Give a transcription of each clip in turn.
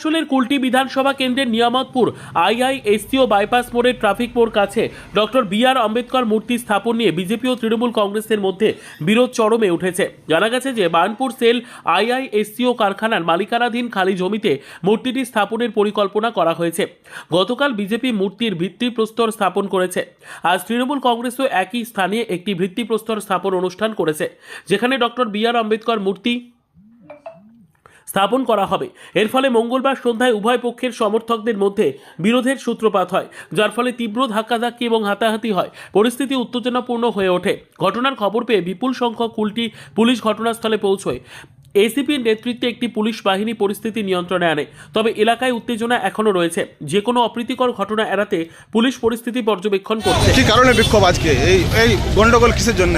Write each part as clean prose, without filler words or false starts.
আসানসোলের কুলটি বিধানসভা কেন্দ্রের নিয়ামতপুর আইআইএসসিও বাইপাস মোড়ের ট্রাফিক মোড় কাছে ডক্টর বি.আর. আম্বেদকর মূর্তি স্থাপন নিয়ে বিজেপি ও তৃণমূল কংগ্রেসের মধ্যে বিরোধ চরমে উঠেছে। জানা গেছে যে বার্নপুর সেল আইআইএসসিও কারখানার মালিকানাধীন খালি জমিতে মূর্তিটি স্থাপনের পরিকল্পনা করা হয়েছে। গতকাল বিজেপি মূর্তির ভিত্তিপ্রস্তর স্থাপন করেছে। আজ তৃণমূল কংগ্রেসও একই স্থানে একটি ভিত্তিপ্রস্তর স্থাপন অনুষ্ঠান করেছে, যেখানে ডক্টর বি.আর. আম্বেদকর মূর্তি স্থাপন করা হবে। এর ফলে মঙ্গলবার সন্ধ্যায় উভয় পক্ষের সমর্থকদের মধ্যে বিরোধের সূত্রপাত হয়, যার ফলে তীব্র ধাক্কাধাক্কি এবং হাতাহাতি হয়। পরিস্থিতি উত্তেজনাপূর্ণ হয়ে ওঠে। ঘটনার খবর পেয়ে বিপুল সংখ্যক কুলটি পুলিশ ঘটনাস্থলে পৌঁছয়। এসিপির নেতৃত্বে একটি পুলিশ বাহিনী পরিস্থিতি নিয়ন্ত্রণে আনে। তবে এলাকায় উত্তেজনা এখনও রয়েছে। যে কোনো অপ্রীতিকর ঘটনা এড়াতে পুলিশ পরিস্থিতি পর্যবেক্ষণ করছে। কি কারণে বিক্ষোভ আজকে? এই গন্ডগোল কিসের জন্য?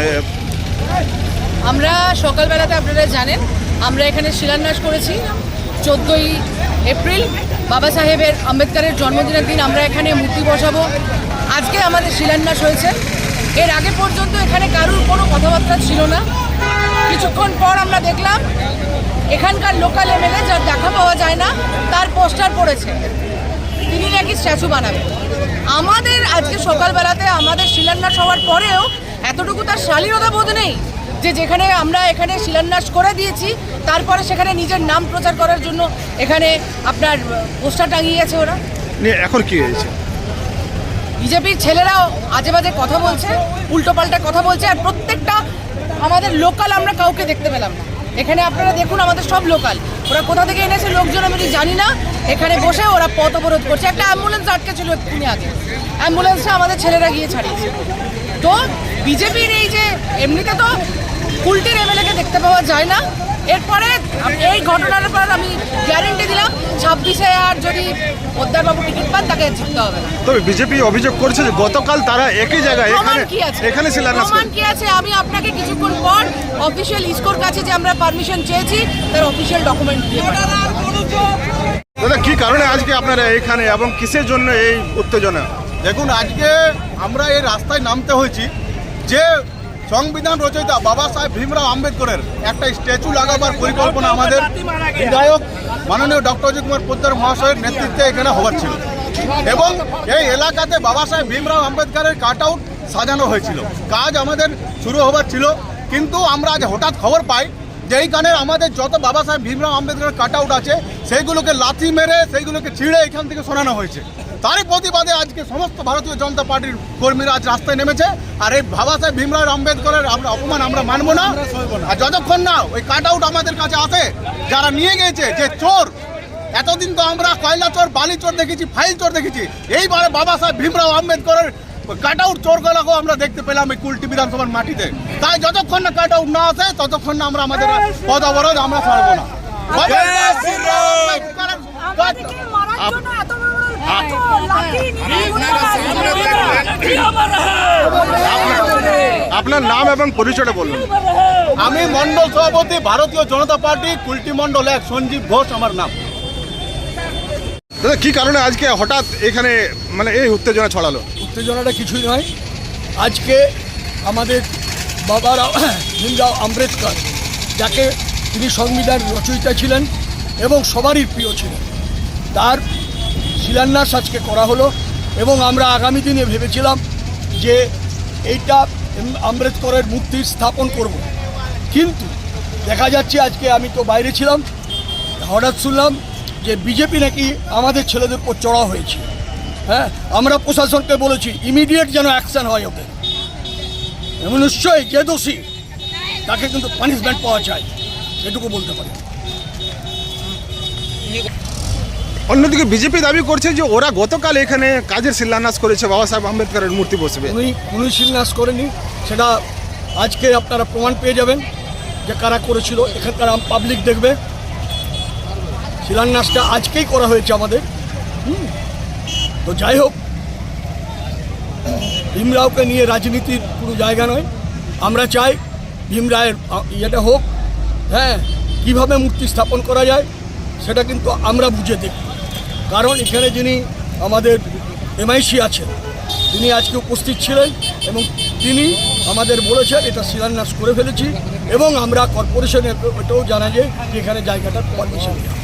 আমরা সকালবেলাতে আপনারা জানেন আমরা এখানে শিলান্যাস করেছি 14ই এপ্রিল বাবা সাহেবের আম্বেদকরের জন্মদিনের দিন আমরা এখানে মূর্তি বসাবো। আজকে আমাদের শিলান্যাস হয়েছে। এর আগে পর্যন্ত এখানে কারুর কোনো কথাবার্তা ছিল না। কিছুক্ষণ পর আমরা দেখলাম এখানকার লোকাল এমএলএ, যার দেখা পাওয়া যায় না, তার পোস্টার পড়েছে, তিনি নাকি স্ট্যাচু বানাবেন। আমাদের আজকে সকালবেলাতে আমাদের শিলান্যাস হওয়ার পরেও এতটুকু তার শালীনতা বোধ নেই যে যেখানে আমরা এখানে শিলান্যাস করে দিয়েছি তারপরে সেখানে নিজের নাম প্রচার করার জন্য এখানে আপনার পোস্টার টাঙিয়েছে ওরা। এখন কি হয়েছে? বিজেপির ছেলেরাও আজে বাজে কথা বলছে, উল্টোপাল্টা কথা বলছে, আর প্রত্যেকটা আমাদের লোকাল আমরা কাউকে দেখতে পেলাম না। এখানে আপনারা দেখুন আমাদের সব লোকাল, ওরা কোথা থেকে এনেছে লোকজন আমি জানি না। এখানে বসে ওরা পথ অবরোধ করছে। একটা অ্যাম্বুলেন্স আটকে ছিল এক্ষুনি আগে, অ্যাম্বুলেন্সটা আমাদের ছেলেরা গিয়ে ছাড়িয়েছে। তো বিজেপির এই যে এমনিতে তো কুলটির এমএলএকে দেখতে পাওয়া যায় না, এরপরে এই ঘটনার পর আমি গ্যারেন্টি দিলাম 26-এ আর যদি পোদ্দারবাবু টিকিট পান তাকে জিততে হবে না। তবে বিজেপি অভিযোগ করছে যে গতকাল তারা একই জায়গায় এখানে শিলান্যাস প্রমাণ কি আছে? আমি আপনাকে কিছুক্ষণ পর অফিসিয়াল ইসকোর কাছে যে আমরা পারমিশন চেয়েছি তার অফিসিয়াল ডকুমেন্ট দিয়ে পাঠাবো। দাদা, কি কারণে আজকে আপনারা এখানে এবং কিসের জন্য এই উত্তেজনা? দেখুন, আজকে আমরা এই রাস্তায় নামতে হয়েছি যে সংবিধান রচয়িতা বাবা সাহেব ভীমরাও আম্বেদকরের একটা স্ট্যাচু লাগাবার পরিকল্পনা আমাদের বিধায়ক মাননীয় ডক্টর অজিত কুমার পোদ্দার মহাশয়ের নেতৃত্বে এখানে হওয়ার ছিল, এবং এই এলাকাতে বাবা সাহেব ভীমরাও আম্বেদকরের কাট আউট সাজানো হয়েছিল। কাজ আমাদের শুরু হবার ছিল, কিন্তু আমরা আজ হঠাৎ খবর পাই যে এইখানে আমাদের যত বাবা সাহেব ভীমরাও আম্বেদকরের কাট আউট আছে সেইগুলোকে লাথি মেরে সেইগুলোকে ছিঁড়ে এখান থেকে সরানো হয়েছে। তারই প্রতিবাদে আজকে সমস্ত ভারতীয় জনতা পার্টির কর্মীরা আজ রাস্তায় নেমেছে। আর এই বাবা সাহেব ভীমরাও আম্বেদকরের আমরা অপমান আমরা মানব না। আর যতক্ষণ না ওই কাট আউট আমাদের কাছে আসে, যারা নিয়ে গিয়েছে যে চোর, এতদিন তো আমরা কয়লা চোর, বালি চোর দেখেছি, ফাইল চোর দেখেছি, এইবারে বাবা সাহেব ভীমরাও আম্বেদকরের কাট আউট চোরগুলোকেও আমরা দেখতে পেলাম এই কুলটি বিধানসভার মাটিতে। তাই যতক্ষণ না কাট আউট না আসে ততক্ষণ না আমরা আমাদের পদ অবরোধ আমরা ছাড়ব না। আপনার নাম এবং পরিচয়টা বলুন। আমি মন্ডল সভাপতি, ভারতীয় জনতা পার্টি, কুলটি মন্ডল 1, সঞ্জীব ঘোষ আমার নাম। দাদা, কি কারণে আজকে হঠাৎ এখানে এই উত্তেজনা ছড়ালো? উত্তেজনাটা কিছুই নয়। আজকে আমাদের বাবা ভীমরাও আম্বেদকর, যাকে তিনি সংবিধান রচয়িতা ছিলেন এবং সবারই প্রিয় ছিলেন, তার শিলান্যাস আজকে করা হলো। এবং আমরা আগামী দিনে ভেবেছিলাম যে এইটা আম্বেদকরের মূর্তি স্থাপন করব, কিন্তু দেখা যাচ্ছে আজকে আমি তো বাইরে ছিলাম, হঠাৎ শুনলাম যে বিজেপি নাকি আমাদের ছেলেদের উপর চড়া হয়েছে। হ্যাঁ, আমরা প্রশাসনকে বলেছি ইমিডিয়েট যেন অ্যাকশান হয় ওদের, এবং নিশ্চয়ই যে দোষী তাকে কিন্তু পানিশমেন্ট পাওয়া চাই, এটুকু বলতে পারি। অন্যদিকে বিজেপি দাবি করছে যে ওরা গতকাল এখানে কাজের শিলান্যাস করেছে, বাবা সাহেব আম্বেদকরের মূর্তি বসবে। উনি শিলান্যাস করেনি, সেটা আজকে আপনারা প্রমাণ পেয়ে যাবেন যে কারা করেছিল। এখানকার পাবলিক দেখবে শিলান্যাসটা আজকেই করা হয়েছে আমাদের। তো যাই হোক, ভীমরাওকে নিয়ে রাজনীতির কোনো জায়গা নয়। আমরা চাই ভীমরায়ের ইয়েটা হোক। হ্যাঁ, কীভাবে মূর্তি স্থাপন করা যায় সেটা কিন্তু আমরা বুঝে দেখব। কারণ এখানে যিনি আমাদের এমআইসি আছেন তিনি আজকে উপস্থিত ছিলেন এবং তিনি আমাদের বলেছেন এটা শিলান্যাস করে ফেলেছি, এবং আমরা কর্পোরেশনের এটাও জানা যায় যে এখানে জায়গাটার পারমিশন দেওয়া।